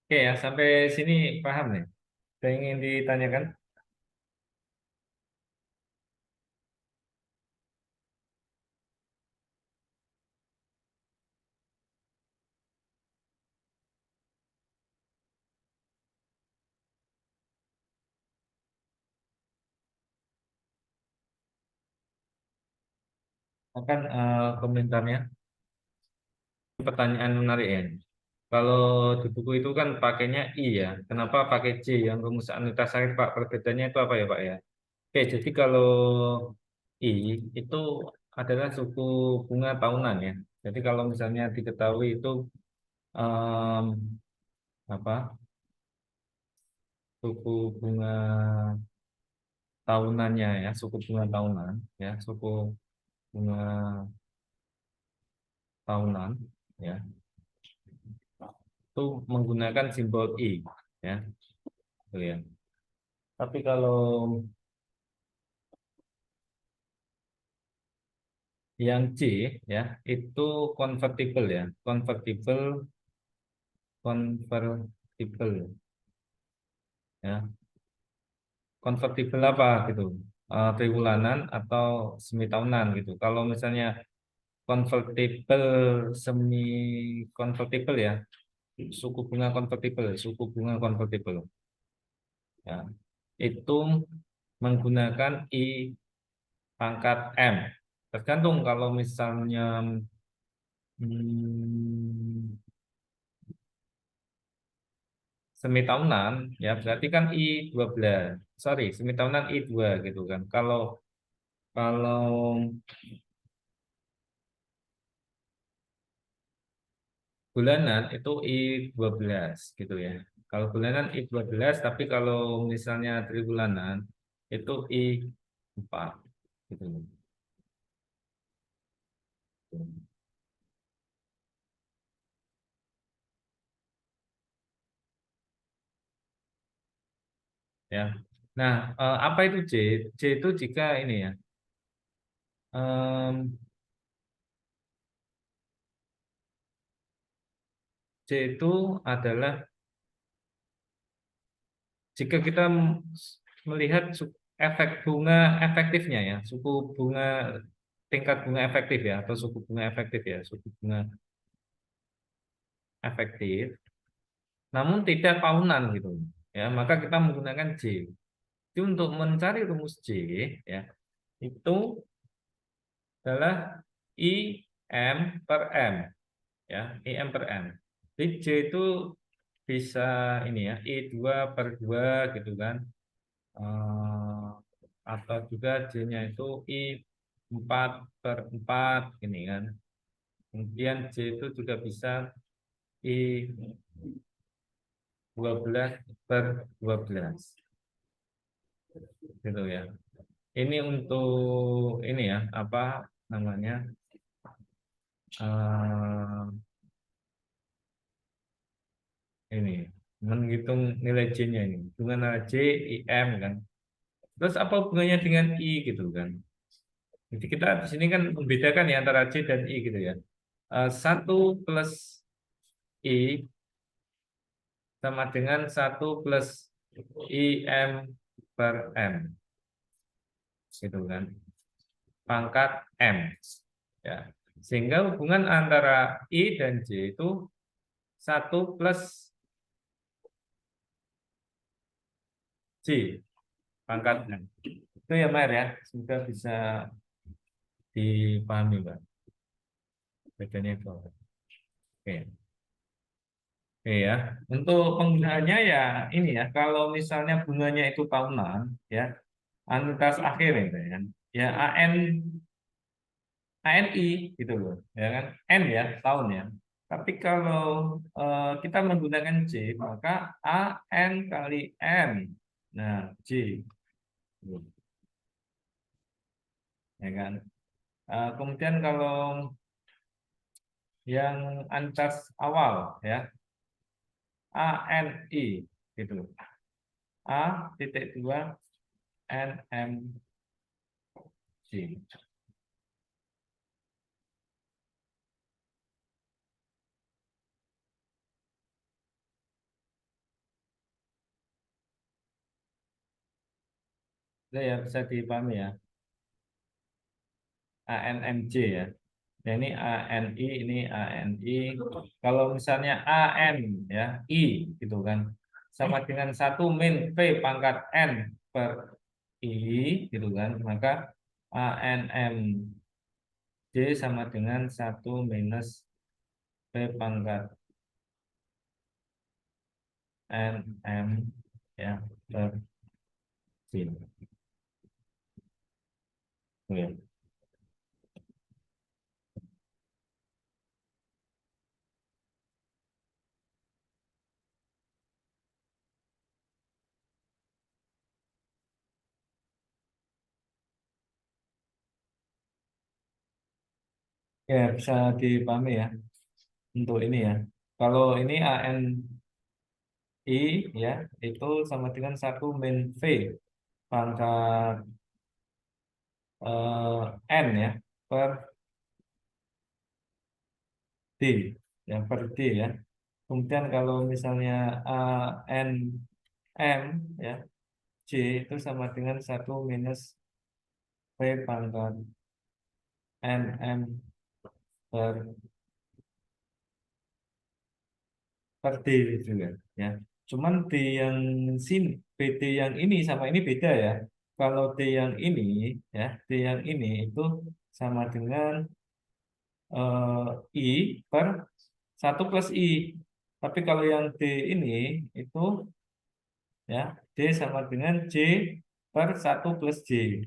Oke ya, sampai sini paham nih. Saya ingin ditanyakan. Akan komentarnya. Pertanyaan menarik ya. Kalau di buku itu kan pakainya I ya. Kenapa pakai J yang rumus anutasarid Pak? Perbedaannya itu apa ya Pak ya? Oke, jadi kalau I itu adalah suku bunga tahunan ya. Jadi kalau misalnya diketahui itu em, apa suku bunga tahunannya ya, suku bunga tahunan ya, suku bunga tahunan ya, itu menggunakan simbol I ya, gitu ya. Tapi kalau yang C ya itu convertible ya, convertible ya, convertible apa gitu, triwulanan atau semi tahunan gitu. Kalau misalnya convertible semi convertible ya, suku bunga convertible ya, itu menggunakan I pangkat M. Tergantung kalau misalnya hmm, semi tahunan ya berarti kan I 12. Sorry, semi tahunan I 2 gitu kan. Kalau bulanan itu I 12 gitu ya. Kalau bulanan I 12, tapi kalau misalnya tribulanan itu I 4 gitu. Ya. Nah, apa itu J? J itu jika ini ya. em, C itu adalah jika kita melihat efek bunga efektifnya ya, suku bunga tingkat bunga efektif ya atau suku bunga efektif ya, suku bunga efektif, namun tidak tahunan gitu. Ya, maka kita menggunakan J. Jadi untuk mencari rumus J ya, itu adalah I M per M, ya, I M per M. Jadi J itu bisa ini ya, I2/2 gitu kan. Eh, atau juga J-nya itu I4/4 ini kan. Kemudian J itu juga bisa I12/12 gitu ya. Ini untuk ini ya, apa namanya? eh, ini menghitung nilai J-nya ini. Hubungan antara J, I, M kan. Terus apa hubungannya dengan I gitu kan? Jadi kita di sini kan membedakan ya antara J dan I gitu ya. 1 plus I sama dengan 1 plus IM/M gitu kan, pangkat M ya, sehingga hubungan antara I dan J itu 1 plus J pangkat M. Itu ya Mer ya, semoga bisa dipahami Mbak, bedanya itu. Oke. Oke ya, untuk penggunaannya ya ini ya, kalau misalnya bunganya itu tahunan ya, anuitas akhir itu ya kan, ya ANI gitu loh, ya kan, N ya tahun ya. Tapi kalau kita menggunakan J maka AN kali M, nah J, gitu, ya kan. Kemudian kalau yang anuitas awal ya, ANI gitu, A.2 NMJ. Itu ya bisa dipahami ya. ANMJ ya. Nah, ini ANI, ini ANI. Kalau misalnya AN ya, I gitu kan. Sama dengan 1 min V pangkat N per I gitu kan. Maka ANMJ sama dengan 1 minus V pangkat NM ya per J. Oh, ya. Ya, bisa dipahami ya untuk ini ya. Kalau ini ANI ya itu sama dengan 1 min V pangkat N ya per D ya per D ya. Kemudian kalau misalnya A N M ya J itu sama dengan 1 minus V pangkat N M per D juga ya. Cuman D yang sini, PD yang ini sama ini beda ya. Kalau D yang ini ya, D yang ini itu sama dengan I per 1 plus I. Tapi kalau yang D ini itu ya D sama dengan J per 1 plus J.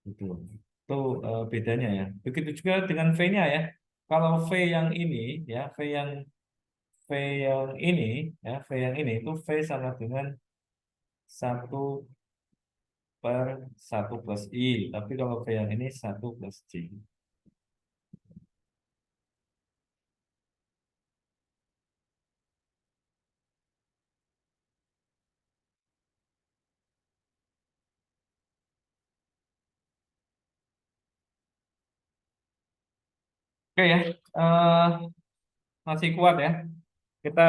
Itu. Itu bedanya ya. Begitu juga dengan V-nya ya. Kalau V yang ini ya, V yang ini ya, V yang ini itu V sama dengan 1 per 1 plus I. Tapi kalau V yang ini 1 plus J. Oke ya, eh, masih kuat ya. Kita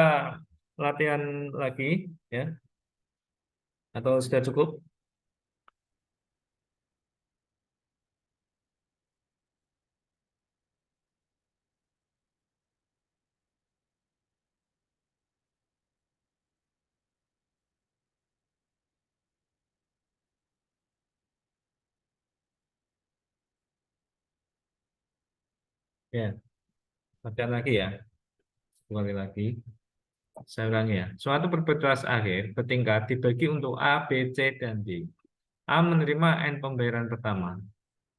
latihan lagi ya, atau sudah cukup? Ya, latihan lagi ya. Kembali lagi. Saya ulangi ya. Suatu perpetuas akhir bertingkat dibagi untuk A, B, C, dan D. A menerima N pembayaran pertama.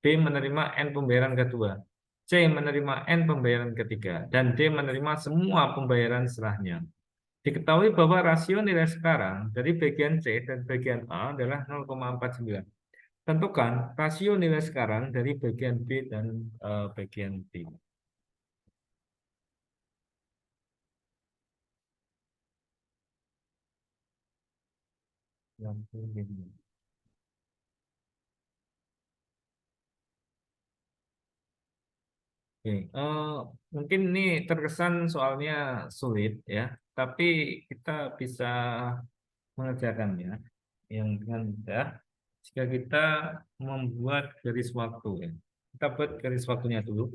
B menerima N pembayaran kedua. C menerima N pembayaran ketiga. Dan D menerima semua pembayaran setelahnya. Diketahui bahwa rasio nilai sekarang dari bagian C dan bagian A adalah 0,49. Tentukan rasio nilai sekarang dari bagian B dan bagian D. Oke, mungkin ini terkesan soalnya sulit ya, tapi kita bisa mengerjakannya yang dengan mudah jika kita membuat garis waktu ya. Kita buat garis waktunya dulu.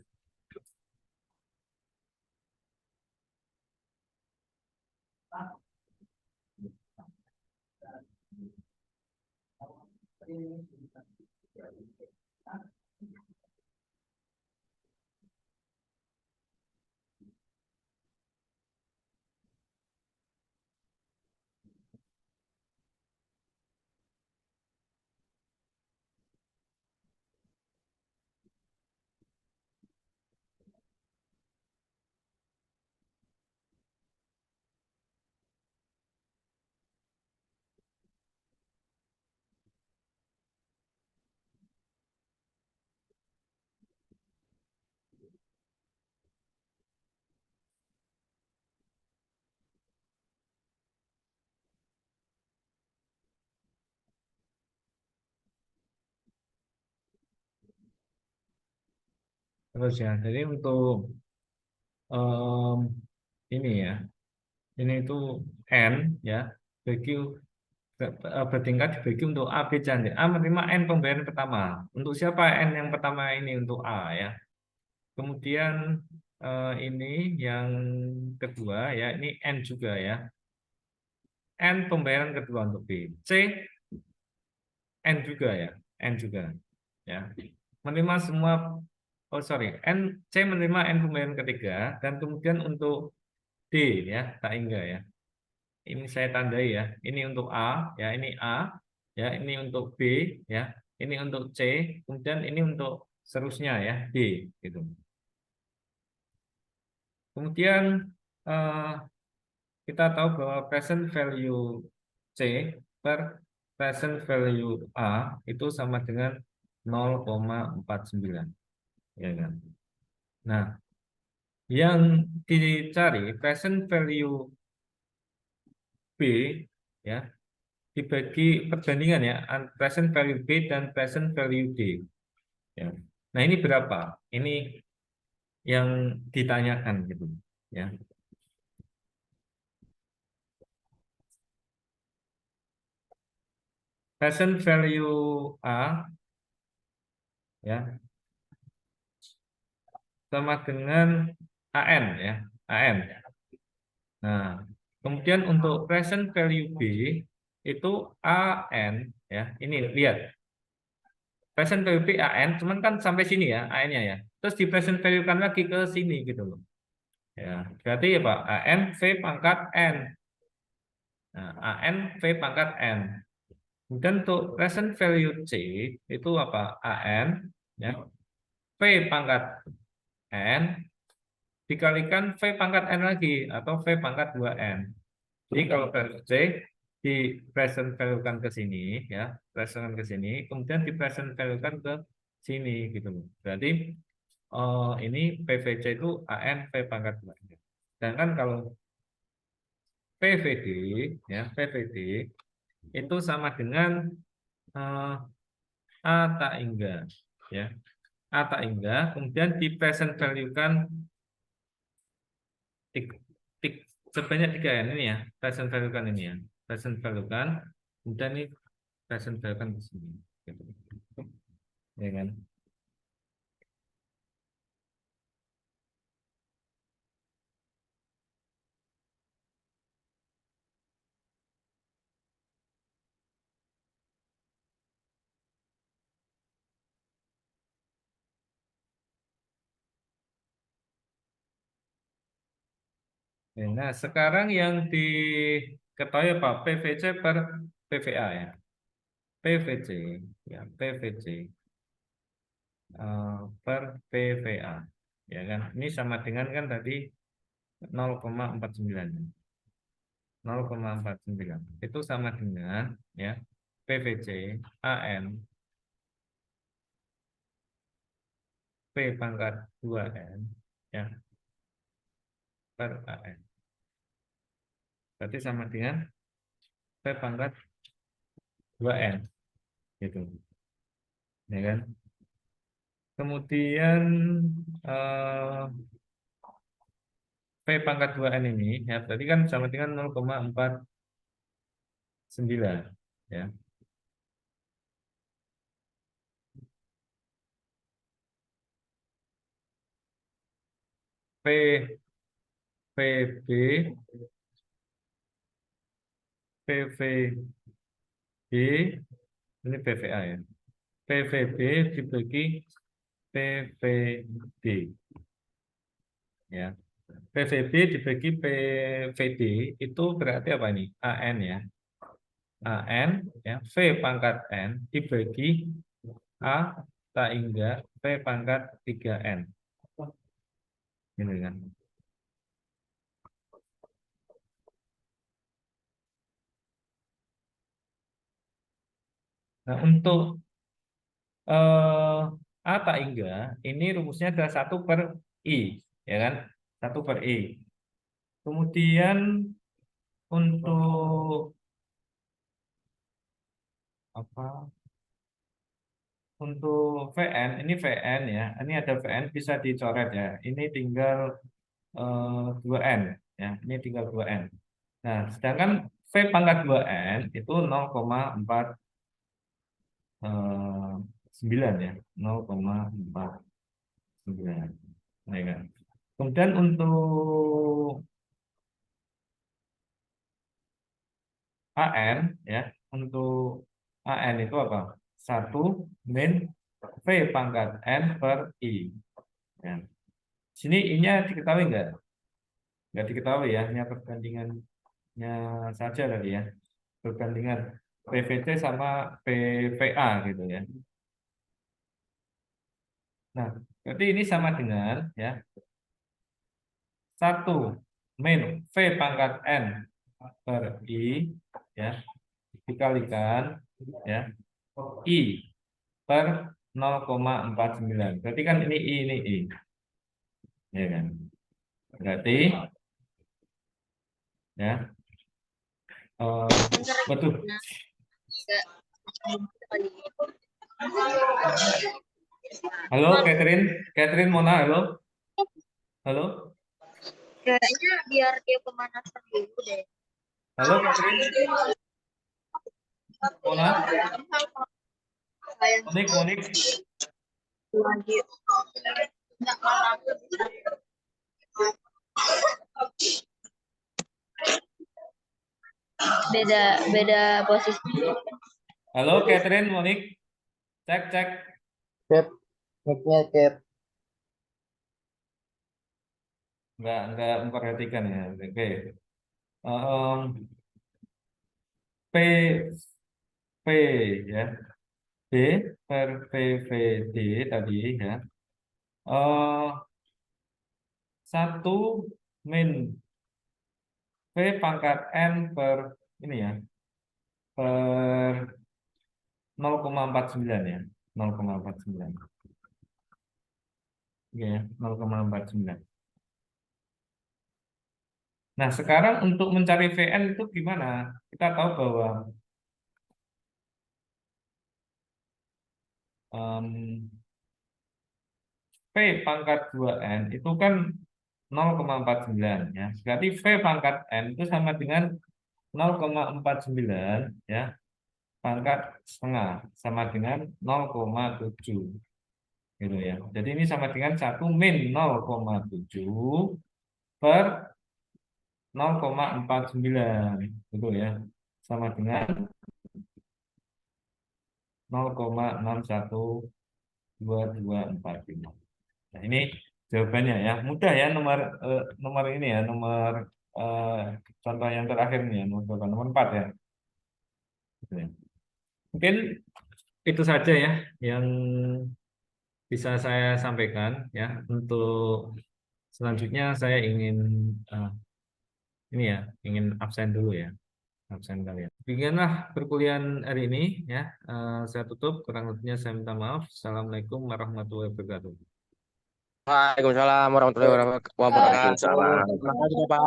Terus ya, jadi untuk em, ini ya, ini itu N ya, bagi bertingkat dibagi untuk A, B, dan D. A menerima N pembayaran pertama. Untuk siapa N yang pertama ini untuk A ya. Kemudian ini yang kedua ya, ini N juga ya. N pembayaran kedua untuk B. C N juga ya, N juga ya. Menerima semua, oh sorry, C menerima N pembayaran ketiga dan kemudian untuk D ya, tak hingga ya. Ini saya tandai ya. Ini untuk A ya, ini A ya, ini untuk B ya, ini untuk C, kemudian ini untuk seterusnya ya, D gitu. Kemudian eh, kita tahu bahwa present value C per present value A itu sama dengan 0,49 ya kan. Nah, yang dicari present value B ya dibagi perbandingan ya present value B dan present value D ya. Nah, ini berapa? Ini yang ditanyakan gitu ya. Present value A ya sama dengan AN ya, AN. Nah, kemudian untuk present value B itu AN ya. Ini lihat. Present value B AN cuman kan sampai sini ya AN-nya ya. Terus di present value kan lagi ke sini gitu loh. Ya, berarti ya Pak AN V pangkat N. Nah, AN V pangkat N. Kemudian untuk present value C itu apa? AN ya. V pangkat N dikalikan V pangkat N lagi atau V pangkat 2N. Jadi kalau value C di present value-kan ke sini ya, present ke sini, kemudian di present value-kan ke sini gitu loh. Berarti ini PVC itu AN V pangkat 2N. Sedangkan kalau PVD ya, PVD itu sama dengan eh, A tak hingga ya. A tak hingga kemudian di present value-kan tik, tik, sebanyak 3N ini ya, present value-kan ini ya. Present value-kan kemudian ini present value-kan di sini gitu. Ya kan? Nah, sekarang yang diketahui apa? PVC per PVA ya. PVC ya, PVC per PVA ya kan. Ini sama dengan kan tadi 0,49. 0,49 itu sama dengan ya PVC AN P pangkat 2N ya per AN. Berarti sama dengan P pangkat 2N gitu. Ya kan? Kemudian eh, P pangkat 2N ini ya berarti kan sama dengan 0,49 ya. P PB PVB ini PVA ya. PVB dibagi PVD ya. PVB dibagi PVD itu berarti apa ini? AN ya. AN ya, V pangkat N dibagi A tak hingga V pangkat 3N. Gitu kan. Nah, untuk A tak hingga ini rumusnya adalah 1/I, ya kan? 1/I. Kemudian untuk apa? Untuk VN, ini VN ya. Ini ada VN bisa dicoret ya. Ini tinggal 2N ya. Ini tinggal 2N. Nah, sedangkan V pangkat 2N itu 0,49 ya. 0,49. Nah, ya kan? Kemudian untuk AN ya, untuk AN itu apa? 1 min V pangkat N per I. Ya. Sini I-nya diketahui enggak? Enggak diketahui ya, hanya perbandingannya saja tadi ya. Perbandingan PVC sama PVA gitu ya. Nah, berarti ini sama dengan ya 1 min V pangkat N per I ya dikalikan ya I per 0,49. Berarti kan ini I, ini I. Ya kan? Berarti ya betul. Halo Catherine, Catherine Mona, halo. Halo. Kayaknya biar dia pemanasan dulu deh. Halo Catherine. Mona. Monik, Monik. Lagi. Beda posisi. Halo Catherine, Monik. Cek, cek. Cap, mic-nya cap. Enggak memperhatikan ya. Oke. P P ya. D per PVD tadi ya. 1 min V pangkat N per ini ya. Per 0,49 ya. 0,49. Oke ya, 0,49. Nah, sekarang untuk mencari VN itu gimana? Kita tahu bahwa V pangkat 2N itu kan 0,49 ya. Berarti V pangkat N itu sama dengan 0,49 ya. Pangkat setengah sama dengan 0,7 gitu ya. Jadi ini sama dengan 1 min 0,7 per 0,49 gitu ya. Sama dengan 0,61225. Nah, ini jawabannya ya. Mudah ya nomor ini ya, nomor contoh yang terakhir nih, nomor 4 ya. Gitu ya. Mungkin itu saja ya yang bisa saya sampaikan ya. Untuk selanjutnya saya ingin ini ya, ingin absen dulu ya, absen kalian. Demikianlah perkuliahan hari ini ya. Saya tutup, kurang lebihnya saya minta maaf. Assalamualaikum warahmatullahi wabarakatuh. Waalaikumsalam warahmatullahi wabarakatuh. Waalaikumsalam. Terima kasih Bapak.